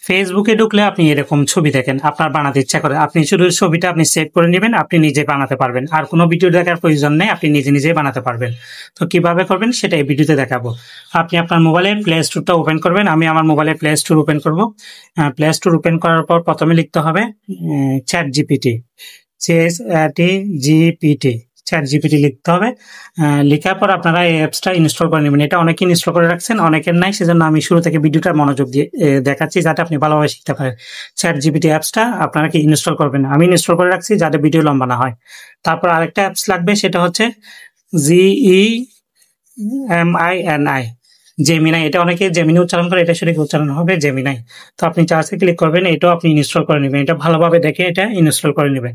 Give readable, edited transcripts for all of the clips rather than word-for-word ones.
ফেসবুকে ঢুকলে আপনি এরকম ছবি দেখেন, আপনার বানাতে ইচ্ছা করে, আপনি শুধু ছবিটা আপনি সেভ করে নেবেন, আপনি নিজে বানাতে পারবেন, আর কোনো ভিডিও দেখার প্রয়োজন নেই, আপনি নিজে নিজেই বানাতে পারবেন। তো কিভাবে করবেন সেটা এই ভিডিওতে দেখাবো। আপনি আপনার মোবাইলের প্লে স্টোরটা ওপেন করবেন। আমি আমার মোবাইলের প্লে স্টোর ওপেন করব। প্লে স্টোর ওপেন করার পর প্রথমে লিখতে হবে chat GPT, GPT, chat GPT লিখতে হবে। লেখার পর আপনারা এই অ্যাপসটা ইনস্টল করে নেবেন। এটা অনেকে ইনস্টল করে রাখছেন, অনেকের নাই, সেজন্য আমি শুরু থেকে ভিডিওটা মনোযোগ দিয়ে দেখাচ্ছি যাতে আপনি ভালোভাবে শিখতে পারেন। চ্যাট জিপিটি অ্যাপসটা আপনারা কি ইনস্টল করবেন, আমি ইনস্টল করে রাখছি যাতে ভিডিও লম্বা না হয়। তারপর আরেকটা অ্যাপস লাগবে, সেটা হচ্ছে GEMINI, জেমিনাই। এটা অনেকে জেমিনি উচ্চারণ করে, এটা সঠিক উচ্চারণ হবে জেমিনাই। তো আপনি চার্জে ক্লিক করবেন, এটাও আপনি ইনস্টল করে নেবেন। এটা ভালোভাবে দেখে এটা ইনস্টল করে নেবেন।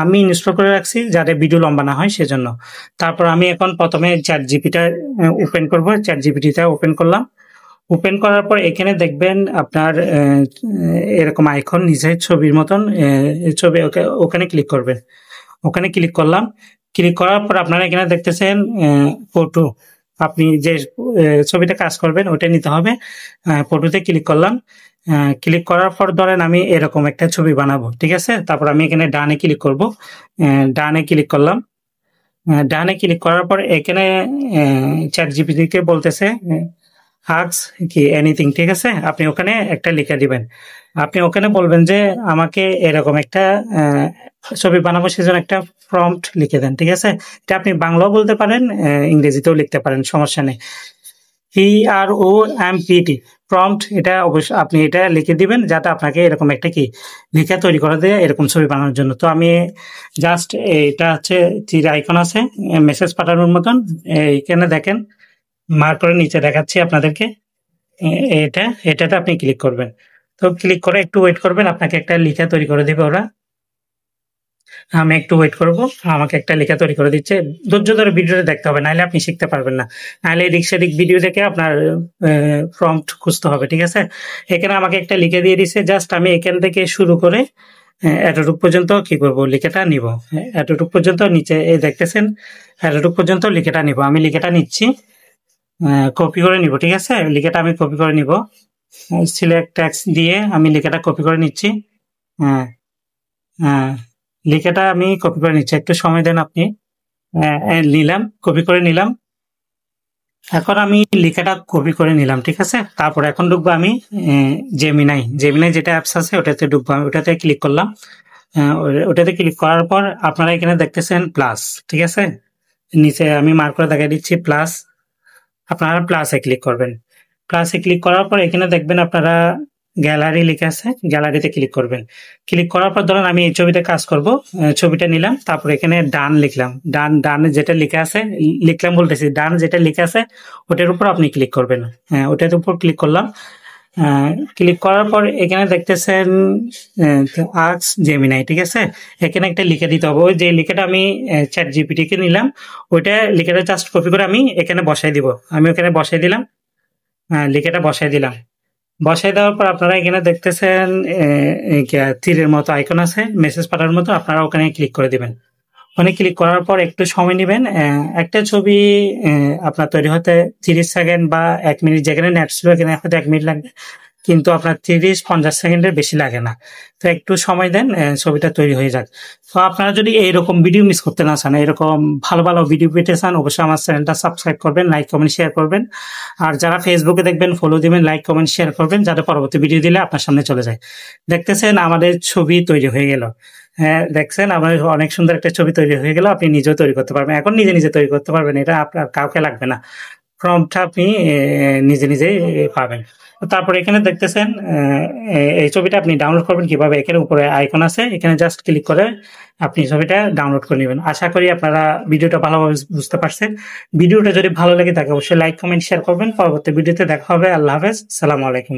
আমি ইনস্টল করে রাখছি যাতে ভিডিও লম্বা না হয় সেজন্য। তারপর আমি এখন প্রথমে চ্যাট জিপিটা ওপেন করব। চ্যাট জিপিটিটা ওপেন করলাম। ওপেন করার পর এখানে দেখবেন আপনার এরকম আইকন নিচে ছবির মতন ছবি, ওখানে ক্লিক করবেন। ওখানে ক্লিক করলাম। ক্লিক করার পর আপনারা এখানে দেখতেছেন ফটো। আপনি যে ছবিটা কাজ করবেন ওটা নিতে হবে। ফটোতে ক্লিক করলাম। ক্লিক করার পর ধরেন আমি এরকম একটা ছবি বানাবো, ঠিক আছে। তারপর আমি এখানে ডানে ক্লিক করব। ডানে ক্লিক করলাম। ডানে ক্লিক করার পর এখানে চ্যাট জিপিটিকে বলতেছে আস্ক কি এনিথিং, ঠিক আছে। আপনি ওখানে একটা লিখে দিবেন। আপনি ওখানে বলবেন যে আমাকে এরকম একটা ছবি বানাবো, সেজন্য একটা প্রম্পট লিখে দেন, ঠিক আছে। এটা আপনি বাংলাও বলতে পারেন, ইংরেজিতেও লিখতে পারেন, সমস্যা নেই। PROMPT, প্রম্পট, এটা অবশ্যই আপনি এটা লিখে দিবেন যাতে আপনাকে এরকম একটা কি লিখে তৈরি করে দেয় এরকম ছবি বানানোর জন্য। তো আমি জাস্ট এটা হচ্ছে তীর আইকন আছে মেসেজ পাঠানোর মতন, এইখানে দেখেন মার্ক করে নিচে দেখাচ্ছি আপনাদেরকে। এটাতে আপনি ক্লিক করবেন। তো ক্লিক করে একটু ওয়েট করবেন, আপনাকে একটা লেখা তৈরি করে দিবে ওরা। আমি একটু ওয়েট করব, আমাকে একটা লেখা তৈরি করে দিচ্ছে। ধৈর্য ধরে ভিডিওটা দেখতে হবে, নাহলে আপনি শিখতে পারবেন না। নাহলে এদিক সেদিক ভিডিও দেখে আপনার প্রম্পট খুঁজতে হবে, ঠিক আছে। এখানে আমাকে একটা লিখে দিয়ে দিচ্ছে, জাস্ট আমি এখান থেকে শুরু করে এতটুক পর্যন্ত কি করব, লিখাটা নিব। এতটুক পর্যন্ত নিচে এই দেখতেছেন, এতটুক পর্যন্ত লিখাটা নিব। আমি লিখাটা নিচ্ছি, কপি করে নিব, ঠিক আছে। লিখাটা আমি কপি করে নিব। সিলেক্ট টেক্সট দিয়ে আমি লেখাটা কপি করে নিচ্ছি। হ্যাঁ, হ্যাঁ, লেখাটা আমি কপি করে নিচ্ছি, একটু সময় দেন আপনি। নিলাম, কপি করে নিলাম। এখন আমি লেখাটা কপি করে নিলাম, ঠিক আছে। তারপর এখন ঢুকবো আমি জেমিনাই, যেটা অ্যাপস আছে ওটাতে ঢুকবো। আমি ওটাতে ক্লিক করলাম। ওটাতে ক্লিক করার পর আপনারা এখানে দেখতেছেন প্লাস, ঠিক আছে। নিচে আমি মার্ক করে দেখাই দিচ্ছি প্লাস। আপনারা প্লাসে ক্লিক করবেন। প্লাসে ক্লিক করার পর এখানে দেখবেন আপনারা গ্যালারি লেখা আছে, গ্যালারিতে ক্লিক করবেন। ক্লিক করার পর ধরেন আমি এই ছবিতে কাজ করব, ছবিটা নিলাম। তারপর এখানে ডান লিখলাম, ডানে যেটা লেখা আছে, লিখলাম বলতেছি, ডান যেটা লেখা আছে ওটার উপর আপনি ক্লিক করবেন। হ্যাঁ, ওটার উপর ক্লিক করলাম। ক্লিক করার পর এখানে দেখতেছেন আস্ক জেমিনাই, ঠিক আছে। এখানে একটা লিখে দিতে হবে। ওই যে লিখাটা আমি চ্যাট জিপিটি কে নিলাম, ওইটা লিখাটা জাস্ট কপি করে আমি এখানে বসাই দিব। আমি ওখানে বসাই দিলাম, লিখাটা বসাই দিলাম। বসাই দেওয়ার পর আপনারা এখানে দেখতেছেন তীরের মতো আইকন আছে মেসেজ পাঠানোর মতো, আপনারা ওখানে ক্লিক করে দিবেন। ওখানে ক্লিক করার পর একটু সময় নেবেন। একটা ছবি আপনার তৈরি হতে 30 সেকেন্ড বা 1 মিনিট, যেখানে নেট ছিল এখানে হয়তো 1 মিনিট লাগবে, কিন্তু আপনার 30-50 সেকেন্ডের বেশি লাগে না। তো একটু সময় দেন, ছবিটা তৈরি হয়ে যাক। তো আপনারা যদি এইরকম ভিডিও মিস করতে না চান, এরকম ভালো ভালো ভিডিও পেতে চান, অবশ্যই আমার চ্যানেলটা সাবস্ক্রাইব করবেন, লাইক কমেন্ট শেয়ার করবেন। আর যারা ফেসবুকে দেখবেন ফলো দিবেন, লাইক কমেন্ট শেয়ার করবেন, যাতে পরবর্তী ভিডিও দিলে আপনার সামনে চলে যায়। দেখতেছেন আমাদের ছবি তৈরি হয়ে গেল। হ্যাঁ, দেখছেন আমাদের অনেক সুন্দর একটা ছবি তৈরি হয়ে গেল। আপনি নিজেও তৈরি করতে পারবেন, এখন নিজে নিজে তৈরি করতে পারবেন, এটা আপনার কাউকে লাগবে না। প্রম্পটটা আপনি নিজে নিজেই পাবেন। তারপরে এখানে দেখতেছেন এই ছবিটা আপনি ডাউনলোড করবেন কিভাবে, এখানে উপরে আইকন আছে, এখানে জাস্ট ক্লিক করে আপনি ছবিটা ডাউনলোড করে নেবেন। আশা করি আপনারা ভিডিওটা ভালোভাবে বুঝতে পারছেন। ভিডিওটা যদি ভালো লাগে থাকে অবশ্যই লাইক কমেন্ট শেয়ার করবেন। পরবর্তী ভিডিওতে দেখা হবে। আল্লাহ হাফেজ, সালামু আলাইকুম।